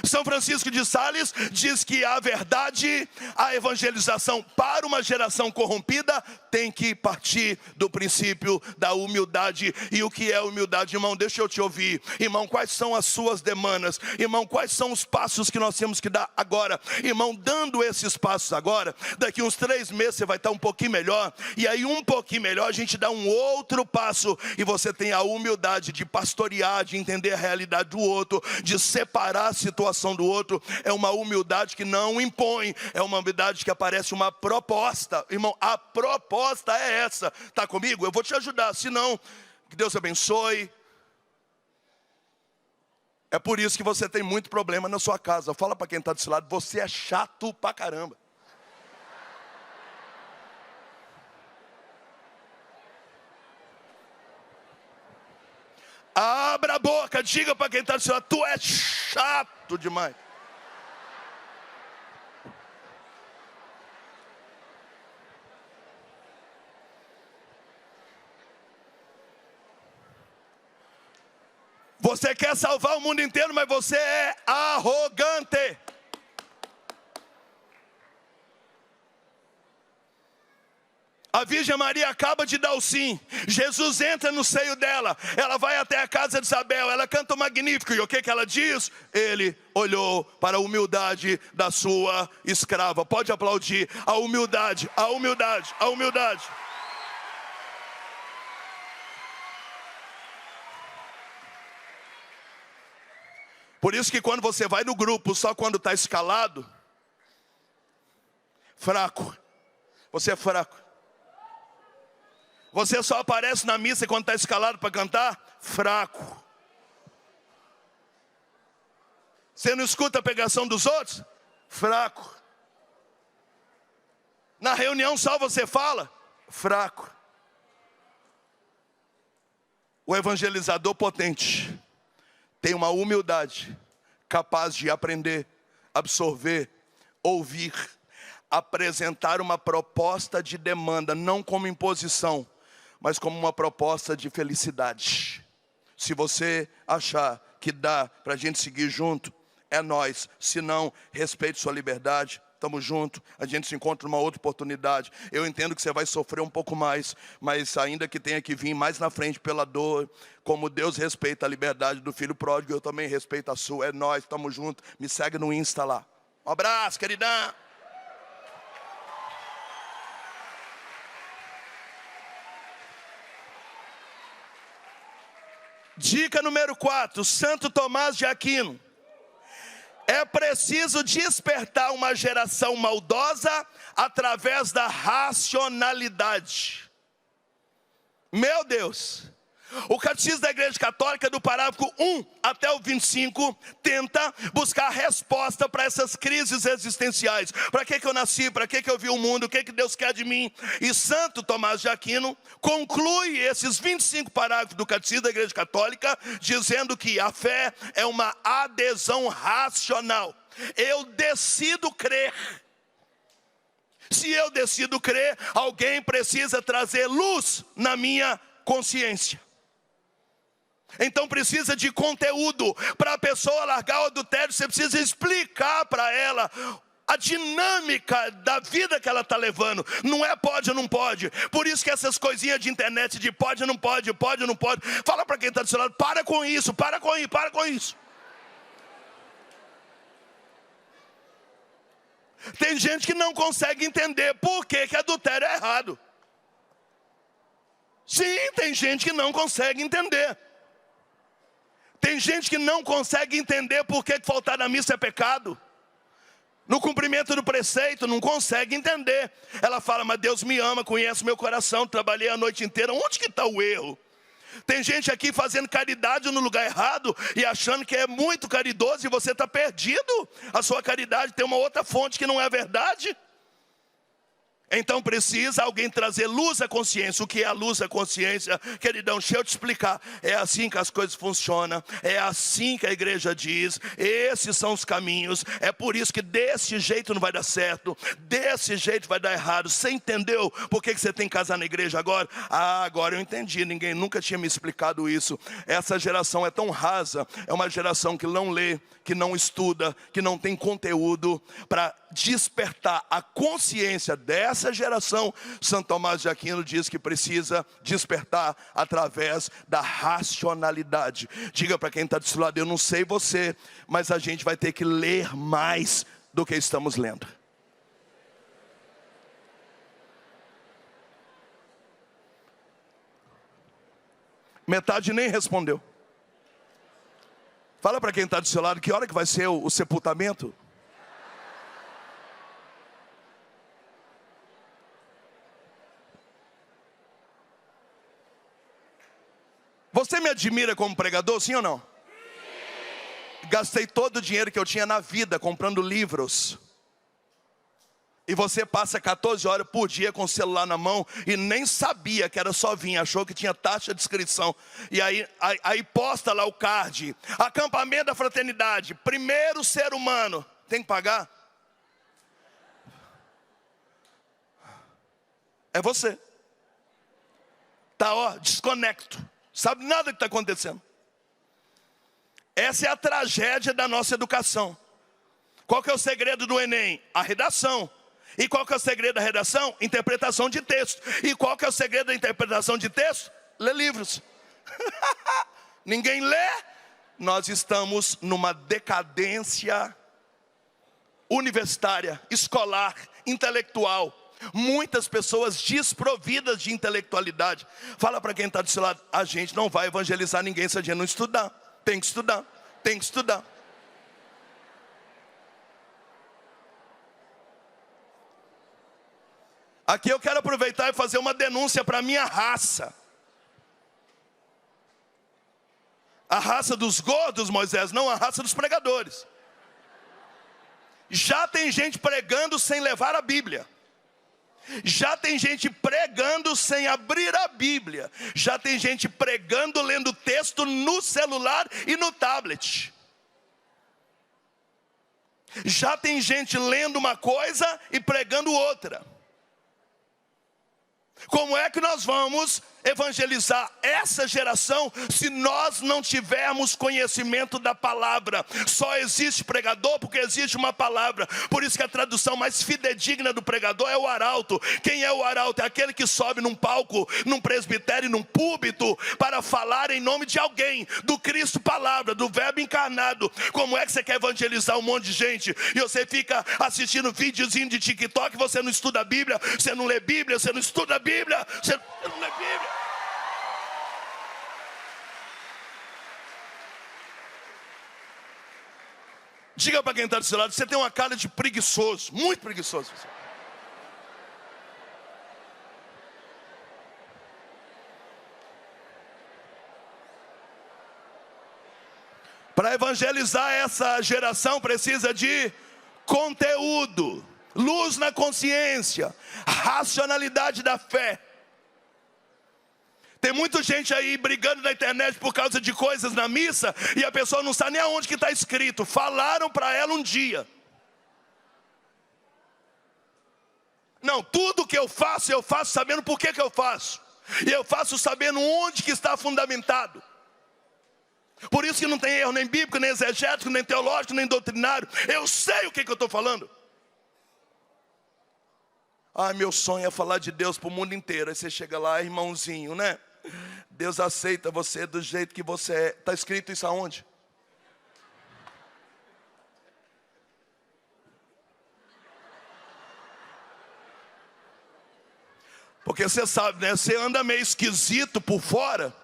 São Francisco de Sales diz que a verdade, a evangelização para uma geração corrompida tem que partir do princípio da humildade. E o que é humildade, irmão? Deixa eu te ouvir. Irmão, quais são as suas demandas? Irmão, quais são os passos que nós temos que dar agora? Irmão, dando esses passos agora, daqui uns 3 meses você vai estar um pouquinho melhor. E aí um pouquinho melhor a gente dá um outro passo. E você tem a humildade de pastorear, de entender a realidade do outro, de separar a situação do outro. É uma humildade que não impõe, é uma humildade que aparece uma proposta. Irmão, a proposta é essa. Está comigo? Eu vou te ajudar, se não, que Deus abençoe. É por isso que você tem muito problema na sua casa. Fala para quem está desse lado, você é chato pra caramba. Abra a boca, diga para quem está do seu lado, tu é chato demais. Você quer salvar o mundo inteiro, mas você é arrogante. A Virgem Maria acaba de dar o sim. Jesus entra no seio dela. Ela vai até a casa de Isabel. Ela canta o Magnífico. E o que ela diz? Ele olhou para a humildade da sua escrava. Pode aplaudir. A humildade, a humildade, a humildade. Por isso que quando você vai no grupo, só quando está escalado, fraco. Você é fraco. Você só aparece na missa quando está escalado para cantar? Fraco. Você não escuta a pregação dos outros? Fraco. Na reunião só você fala? Fraco. O evangelizador potente tem uma humildade capaz de aprender, absorver, ouvir, apresentar uma proposta de demanda, não como imposição, mas como uma proposta de felicidade. Se você achar que dá para a gente seguir junto, é nós. Se não, respeite sua liberdade. Estamos juntos, a gente se encontra numa outra oportunidade. Eu entendo que você vai sofrer um pouco mais, mas ainda que tenha que vir mais na frente pela dor, como Deus respeita a liberdade do filho pródigo, eu também respeito a sua. É nós, estamos juntos. Me segue no Insta lá. Um abraço, queridão. Dica número 4, Santo Tomás de Aquino. É preciso despertar uma geração maldosa através da racionalidade. Meu Deus! O Catecismo da Igreja Católica, do parágrafo 1 até o 25, tenta buscar resposta para essas crises existenciais. Para que eu nasci? Para que eu vi o mundo? O que Deus quer de mim? E Santo Tomás de Aquino conclui esses 25 parágrafos do Catecismo da Igreja Católica, dizendo que a fé é uma adesão racional. Eu decido crer. Se eu decido crer, alguém precisa trazer luz na minha consciência. Então precisa de conteúdo. Para a pessoa largar o adultério, você precisa explicar para ela a dinâmica da vida que ela está levando. Não é pode ou não pode. Por isso que essas coisinhas de internet de pode ou não pode, pode ou não pode. Fala para quem está do seu lado, para com isso, para com isso. Tem gente que não consegue entender por que adultério é errado. Sim, tem gente que não consegue entender. Tem gente que não consegue entender por que faltar na missa é pecado. No cumprimento do preceito, não consegue entender. Ela fala, mas Deus me ama, conhece meu coração, trabalhei a noite inteira. Onde que está o erro? Tem gente aqui fazendo caridade no lugar errado e achando que é muito caridoso e você está perdido. A sua caridade tem uma outra fonte que não é verdade. Então precisa alguém trazer luz à consciência. O que é a luz à consciência? Queridão, deixa eu te explicar. É assim que as coisas funcionam. É assim que a igreja diz. Esses são os caminhos. É por isso que desse jeito não vai dar certo. Desse jeito vai dar errado. Você entendeu por que você tem que casar na igreja agora? Ah, agora eu entendi. Ninguém nunca tinha me explicado isso. Essa geração é tão rasa. É uma geração que não lê, que não estuda, que não tem conteúdo para despertar a consciência dessa geração. Santo Tomás de Aquino diz que precisa despertar através da racionalidade. Diga para quem está do seu lado, eu não sei você, mas a gente vai ter que ler mais do que estamos lendo. Metade nem respondeu. Fala para quem está do seu lado, que hora que vai ser o sepultamento? Você me admira como pregador, sim ou não? Sim. Gastei todo o dinheiro que eu tinha na vida comprando livros. E você passa 14 horas por dia com o celular na mão e nem sabia que era só vinho, achou que tinha taxa de inscrição. E aí posta lá o card, acampamento da fraternidade, primeiro ser humano, tem que pagar? É você. Tá, ó, desconecto. Sabe nada que está acontecendo. Essa é a tragédia da nossa educação. Qual que é o segredo do Enem? A redação. E qual que é o segredo da redação? Interpretação de texto. E qual que é o segredo da interpretação de texto? Ler livros. Ninguém lê. Nós estamos numa decadência universitária, escolar, intelectual. Muitas pessoas desprovidas de intelectualidade. Fala para quem está do seu lado, a gente não vai evangelizar ninguém se a gente não estudar. Tem que estudar, tem que estudar. Aqui eu quero aproveitar e fazer uma denúncia para a minha raça. A raça dos gordos, Moisés, não a raça dos pregadores. Já tem gente pregando sem levar a Bíblia. Já tem gente pregando sem abrir a Bíblia. Já tem gente pregando lendo texto no celular e no tablet. Já tem gente lendo uma coisa e pregando outra. Como é que nós vamos evangelizar essa geração se nós não tivermos conhecimento da palavra? Só existe pregador porque existe uma palavra. Por isso que a tradução mais fidedigna do pregador é o arauto. Quem é o arauto? É aquele que sobe num palco, num presbitério, num púlpito para falar em nome de alguém, do Cristo palavra, do verbo encarnado. Como é que você quer evangelizar um monte de gente e você fica assistindo videozinho de TikTok, você não estuda a Bíblia, você não lê Bíblia, você não estuda a Bíblia, você não lê Bíblia? Diga para quem está do seu lado, você tem uma cara de preguiçoso, muito preguiçoso. Para evangelizar essa geração precisa de conteúdo, luz na consciência, racionalidade da fé. Tem muita gente aí brigando na internet por causa de coisas na missa e a pessoa não sabe nem aonde que está escrito. Falaram para ela um dia. Não, tudo que eu faço sabendo por que eu faço. E eu faço sabendo onde que está fundamentado. Por isso que não tem erro nem bíblico, nem exegético, nem teológico, nem doutrinário. Eu sei o que eu estou falando. Meu sonho é falar de Deus para o mundo inteiro. Aí você chega lá, irmãozinho, né? Deus aceita você do jeito que você é. Está escrito isso aonde? Porque você sabe, né? Você anda meio esquisito por fora,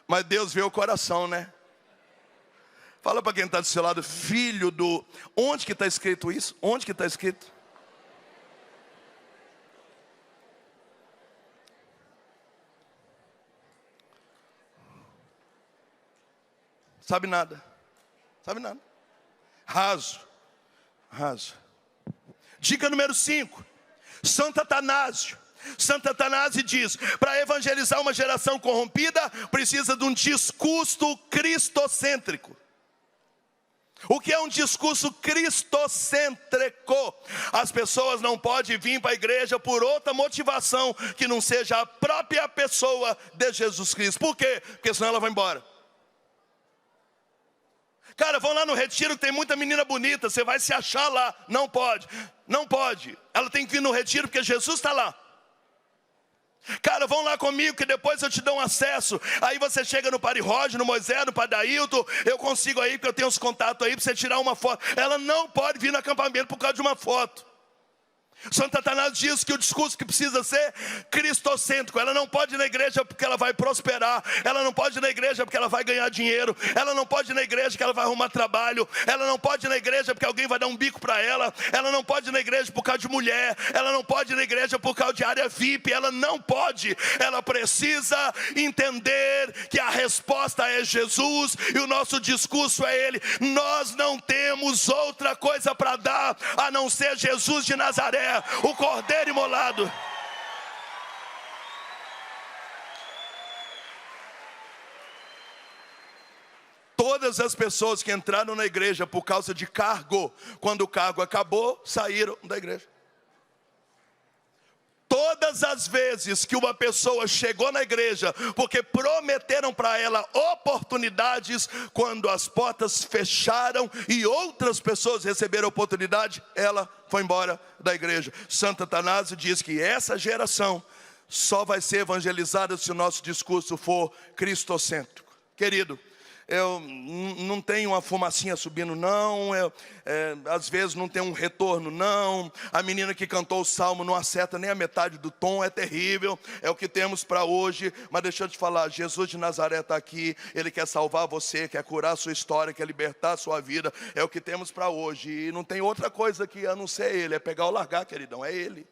mas Deus vê o coração, né? Fala para quem está do seu lado, filho do... Onde que está escrito isso? Onde que está escrito? Sabe nada. Sabe nada. Raso. Raso. Dica número 5. Santo Atanásio. Santo Atanásio diz: para evangelizar uma geração corrompida, precisa de um discurso cristocêntrico. O que é um discurso cristocêntrico? As pessoas não podem vir para a igreja por outra motivação que não seja a própria pessoa de Jesus Cristo. Por quê? Porque senão ela vai embora. Cara, vão lá no retiro que tem muita menina bonita, você vai se achar lá. Não pode, não pode. Ela tem que vir no retiro porque Jesus está lá. Cara, vão lá comigo que depois eu te dou um acesso. Aí você chega no Padre Roger, no Moisés, no Padre Ailton. Eu consigo aí, porque eu tenho os contatos aí para você tirar uma foto. Ela não pode vir no acampamento por causa de uma foto. Santo Atanásio diz que o discurso que precisa ser cristocêntrico. Ela não pode ir na igreja porque ela vai prosperar. Ela não pode ir na igreja porque ela vai ganhar dinheiro. Ela não pode ir na igreja porque ela vai arrumar trabalho. Ela não pode ir na igreja porque alguém vai dar um bico para ela. Ela não pode ir na igreja por causa de mulher. Ela não pode ir na igreja por causa de área VIP. Ela não pode. Ela precisa entender que a resposta é Jesus e o nosso discurso é Ele. Nós não temos outra coisa para dar a não ser Jesus de Nazaré, o Cordeiro imolado. Todas as pessoas que entraram na igreja por causa de cargo, quando o cargo acabou, saíram da igreja. Todas as vezes que uma pessoa chegou na igreja porque prometeram para ela oportunidades, quando as portas fecharam e outras pessoas receberam oportunidade, ela foi embora da igreja. Santo Atanásio diz que essa geração só vai ser evangelizada se o nosso discurso for cristocêntrico. Querido, eu não tenho uma fumacinha subindo não, às vezes não tem um retorno não, a menina que cantou o salmo não acerta nem a metade do tom, é terrível, é o que temos para hoje. Mas deixa eu te falar, Jesus de Nazaré está aqui, Ele quer salvar você, quer curar a sua história, quer libertar a sua vida, é o que temos para hoje, e não tem outra coisa aqui a não ser Ele, é pegar ou largar, queridão, é Ele.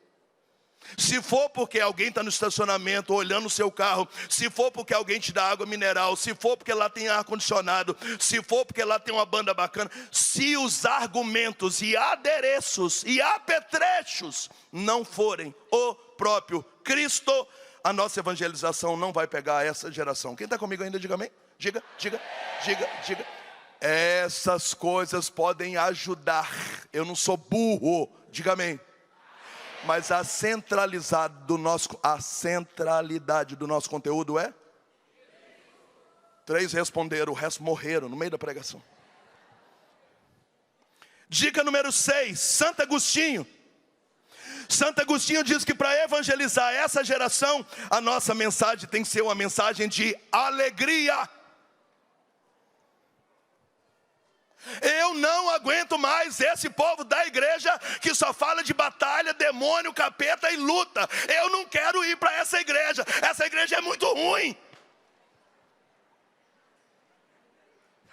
Se for porque alguém está no estacionamento olhando o seu carro, se for porque alguém te dá água mineral, se for porque lá tem ar-condicionado, se for porque lá tem uma banda bacana, se os argumentos e adereços e apetrechos não forem o próprio Cristo, a nossa evangelização não vai pegar essa geração. Quem está comigo ainda, diga amém. Diga. Essas coisas podem ajudar. Eu não sou burro, diga amém. Mas a centralidade do nosso conteúdo é? 3 responderam, o resto morreram no meio da pregação. Dica número 6, Santo Agostinho. Santo Agostinho diz que para evangelizar essa geração, a nossa mensagem tem que ser uma mensagem de alegria. Eu não aguento mais esse povo da igreja que só fala de batalha, demônio, capeta e luta. Eu não quero ir para essa igreja é muito ruim.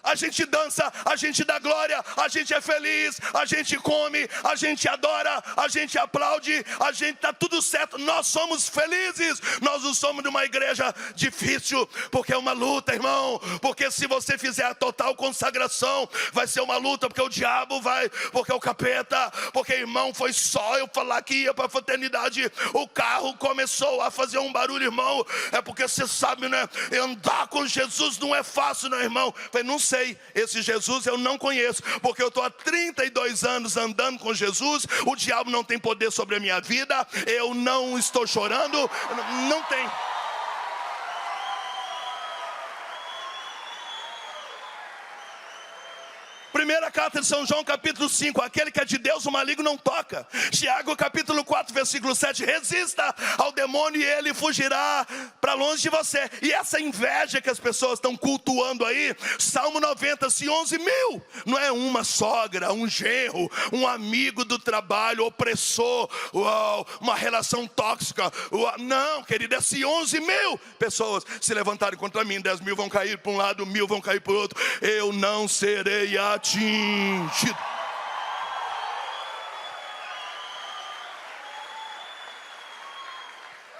A gente dança, a gente dá glória, a gente é feliz, a gente come, a gente adora, a gente aplaude, a gente está tudo certo. Nós somos felizes, nós não somos de uma igreja difícil, porque é uma luta, irmão. Porque se você fizer a total consagração, vai ser uma luta, porque o diabo vai, porque o capeta, porque irmão, foi só eu falar que ia para a fraternidade, o carro começou a fazer um barulho, irmão. É porque você sabe, né? Andar com Jesus não é fácil, né, irmão? Eu falei, não sei. Esse Jesus eu não conheço, porque eu estou há 32 anos andando com Jesus. O diabo não tem poder sobre a minha vida. Eu não estou chorando. Não tem. Primeira carta de São João, capítulo 5, aquele que é de Deus, o maligno não toca. Tiago, capítulo 4, versículo 7, resista ao demônio e ele fugirá para longe de você. E essa inveja que as pessoas estão cultuando aí, Salmo 90, se 11 mil, não é uma sogra, um genro, um amigo do trabalho, opressor, uau, uma relação tóxica, uau, não, querido, é se 11 mil pessoas se levantarem contra mim, 10 mil vão cair para um lado, 1000 vão cair para o outro, eu não serei atingido.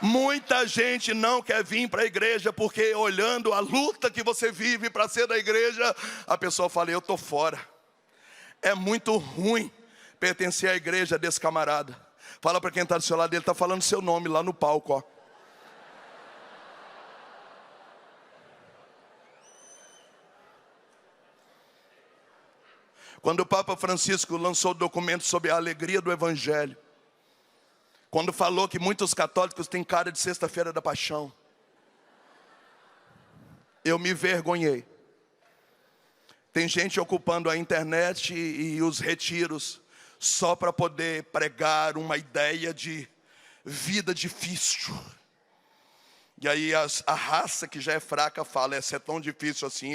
Muita gente não quer vir para a igreja porque olhando a luta que você vive para ser da igreja, a pessoa fala, eu estou fora. É muito ruim pertencer à igreja desse camarada. Fala para quem está do seu lado, ele está falando seu nome lá no palco, ó. Quando o Papa Francisco lançou o documento sobre a alegria do Evangelho, quando falou que muitos católicos têm cara de sexta-feira da paixão, eu me vergonhei. Tem gente ocupando a internet e os retiros só para poder pregar uma ideia de vida difícil. E aí a raça que já é fraca fala, se é tão difícil assim,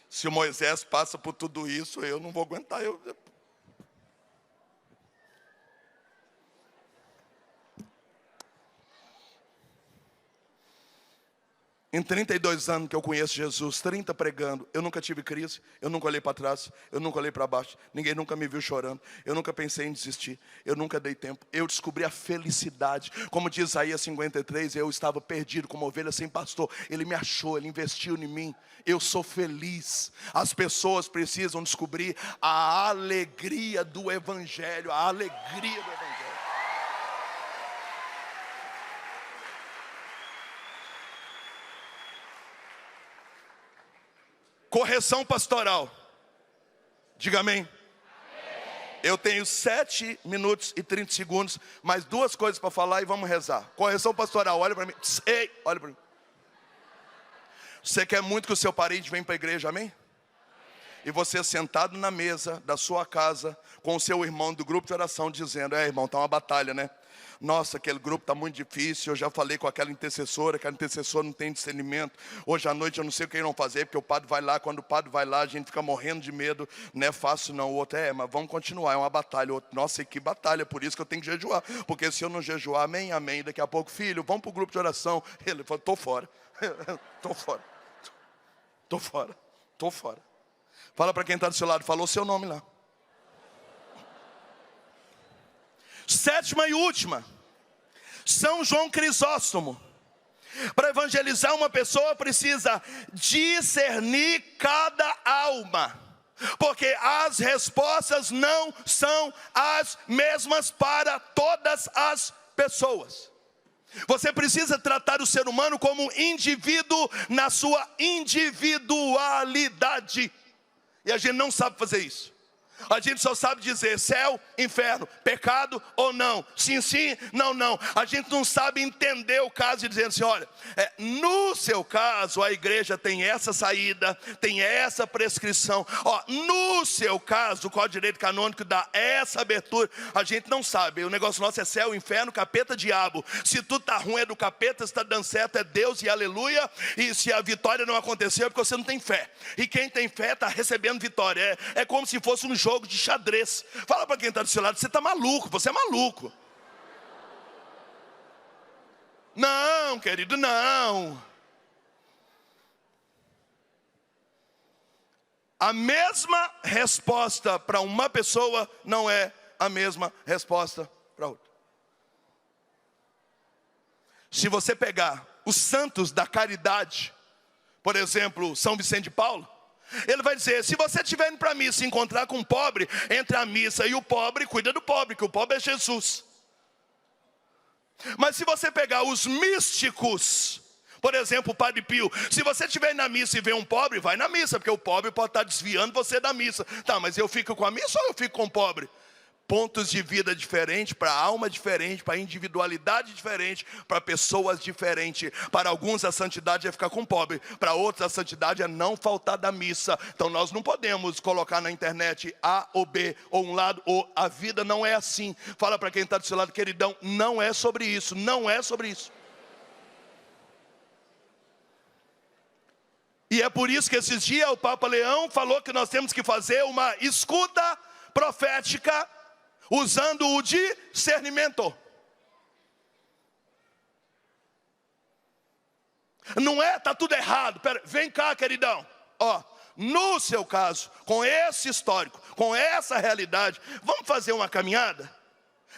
se o Moisés passa por tudo isso, eu não vou aguentar. Em 32 anos que eu conheço Jesus, 30 pregando, eu nunca tive crise, eu nunca olhei para trás, eu nunca olhei para baixo, ninguém nunca me viu chorando, eu nunca pensei em desistir, eu nunca dei tempo, eu descobri a felicidade. Como diz Isaías 53, eu estava perdido como ovelha sem pastor, ele me achou, ele investiu em mim, eu sou feliz. As pessoas precisam descobrir a alegria do Evangelho, a alegria do Evangelho. Correção pastoral. Diga amém. Amém. Eu tenho 7 minutos e 30 segundos, mais 2 coisas para falar e vamos rezar. Correção pastoral, olha para mim. Ei, olha para mim. Você quer muito que o seu parente venha para a igreja, amém? E você sentado na mesa da sua casa, com o seu irmão do grupo de oração, dizendo, irmão, está uma batalha, né? Nossa, aquele grupo está muito difícil, eu já falei com aquela intercessora não tem discernimento. Hoje à noite eu não sei o que irão fazer, porque o padre vai lá, quando o padre vai lá, a gente fica morrendo de medo, não é fácil não. O outro, mas vamos continuar, é uma batalha. O outro, nossa, que batalha, por isso que eu tenho que jejuar, porque se eu não jejuar, amém, amém, daqui a pouco, filho, vamos para o grupo de oração. Ele falou, estou fora, estou fora. Fala para quem está do seu lado, falou seu nome lá. 7ª e última, São João Crisóstomo. Para evangelizar uma pessoa precisa discernir cada alma, porque as respostas não são as mesmas para todas as pessoas. Você precisa tratar o ser humano como indivíduo na sua individualidade. E a gente não sabe fazer isso. A gente só sabe dizer céu, inferno, pecado ou não, sim, sim, não, não. A gente não sabe entender o caso e dizer assim, olha, no seu caso a igreja tem essa saída, tem essa prescrição. No seu caso o Código de Direito Canônico dá essa abertura. A gente não sabe, o negócio nosso é céu, inferno, capeta, diabo. Se tudo está ruim é do capeta, se está dando certo é Deus e aleluia. E se a vitória não aconteceu é porque você não tem fé. E quem tem fé está recebendo vitória. É como se fosse um jogo de xadrez. Fala para quem está do seu lado, você está maluco, você é maluco. Não, querido, não. A mesma resposta para uma pessoa não é a mesma resposta para outra. Se você pegar os santos da caridade, por exemplo, São Vicente de Paulo, ele vai dizer, se você estiver indo para a missa e encontrar com um pobre, entre a missa e o pobre, cuida do pobre, que o pobre é Jesus. Mas se você pegar os místicos, por exemplo, o Padre Pio, se você estiver na missa e ver um pobre, vai na missa, porque o pobre pode estar desviando você da missa. Tá, mas eu fico com a missa ou eu fico com o pobre? pontos de vida diferentes, para alma diferente, para individualidade diferente, para pessoas diferentes. Para alguns a santidade é ficar com pobre, para outros a santidade é não faltar da missa. Então nós não podemos colocar na internet A ou B, ou um lado, ou a vida não é assim. Fala para quem está do seu lado, queridão, não é sobre isso, não é sobre isso. E é por isso que esses dias o Papa Leão falou que nós temos que fazer uma escuta profética, usando o discernimento. Não é, tá tudo errado. Pera, vem cá, queridão. Ó, no seu caso, com esse histórico, com essa realidade, vamos fazer uma caminhada?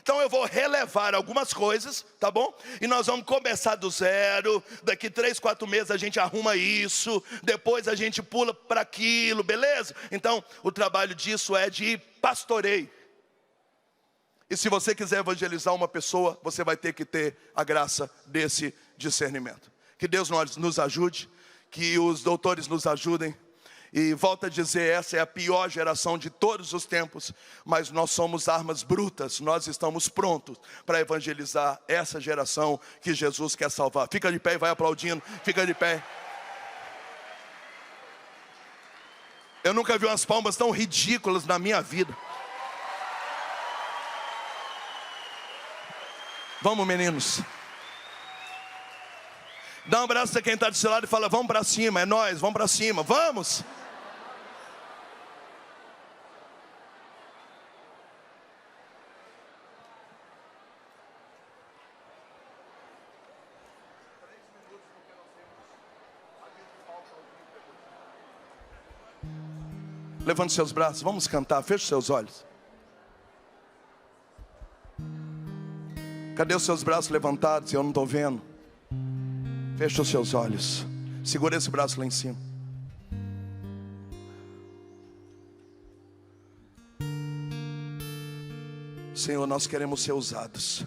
Então eu vou relevar algumas coisas, tá bom? E nós vamos começar do zero. Daqui 3, 4 meses a gente arruma isso. Depois a gente pula para aquilo, beleza? Então o trabalho disso é de pastoreio. E se você quiser evangelizar uma pessoa, você vai ter que ter a graça desse discernimento. Que Deus nos ajude, que os doutores nos ajudem. E volto a dizer, essa é a pior geração de todos os tempos. Mas nós somos armas brutas, nós estamos prontos para evangelizar essa geração que Jesus quer salvar. Fica de pé e vai aplaudindo, fica de pé. Eu nunca vi umas palmas tão ridículas na minha vida. Vamos, meninos. Dá um abraço a quem está do seu lado e fala, vamos para cima, é nós, vamos para cima, vamos. Levante seus braços, vamos cantar, feche seus olhos. Cadê os seus braços levantados? Eu não estou vendo. Feche os seus olhos. Segura esse braço lá em cima. Senhor, nós queremos ser usados.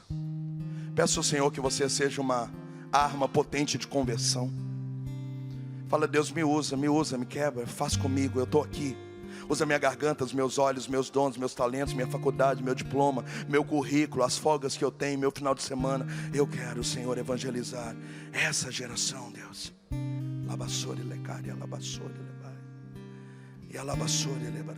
Peço ao Senhor que você seja uma arma potente de conversão. Fala, Deus, me usa, me quebra, faz comigo, eu estou aqui. Usa minha garganta, os meus olhos, meus dons, meus talentos, minha faculdade, meu diploma, meu currículo, as folgas que eu tenho, meu final de semana. Eu quero, Senhor, evangelizar essa geração, Deus. Labassore lecare, alabassore levar. E alabassore levar.